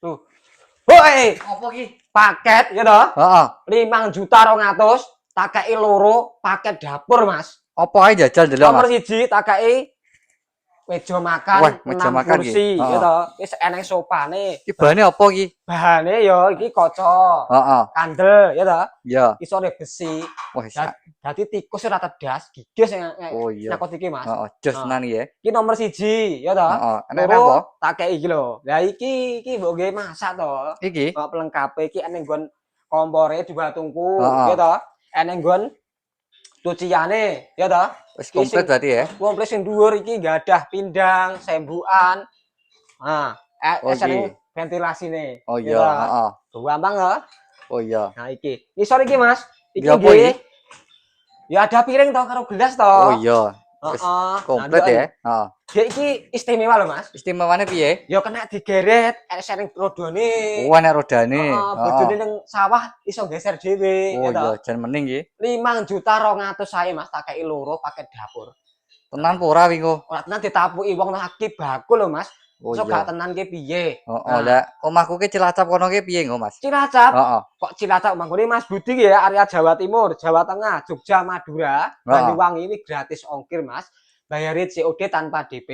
Tuh. Woi, Apa ki? paket ya toh? Heeh. 5.200.000 tak kei loro paket dapur, Mas. Apa ae jajal delok, Nomor Mas? 1 tak kei meja Wah, makan meja 6 makan ki. kursi ya Heeh. toh. Wis eneng sopane. Ki bahane apa ki? Bahane ya iki kaca, Heeh. kandel ya toh. Iya. Isore besi. Wah, Dadi tikus ora tedas, gigis oh iya. nyangkut iki, Mas. Heeh, jos Nah, tenan ya. iki nomor 1 ya toh. Heeh. Enek apa? Loro tak kei iki lho. Lah iki mbok gawe masak toh. Iki? Kok pelengkape iki eneng nggon kompore juga tungku ya Heeh. toh. Eneng nggon cuciane ya toh. Wis Iki sing komplit berarti ya. komplit sing dhuwur iki gadah pindang, sembukan. Nah, Oh seneng iki. ventilasine Oh ya iya, toh. heeh. Gampang toh. Oh iya. Nah iki. Ngisor iki, Mas. Iki Iki apa iki? nggih ya ada piring toh karo gelas Oh toh. iya. Wis Heeh. Nah, komplit ndeloken. ya. Heeh. Dek iki istimewa lho, Mas. Istimewane piye? Ya kena digeret, sering rodone. Oh, enek rodane. Heeh, Heeh. bojone ning sawah iso geser dhewe Oh ya toh. iya, jan mending ki. 5.200.000 sae, Mas, tak kei loro paket dapur. Tenan apa ora wingi? Ora tenan ditapuki wong lagi bakul lho, Mas. Oh Iso gak iya. tenan ki piye? Heeh, Nah, lah omahku ki Cilacap kono ki piye nggo, Mas? Cilacap. Heeh. Kok Cilacap manggone Mas Budi ya area Jawa Timur, Jawa Tengah, Jogja, Madura, Heeh. Banyuwangi ini gratis ongkir, Mas. Bayarin COD tanpa DP.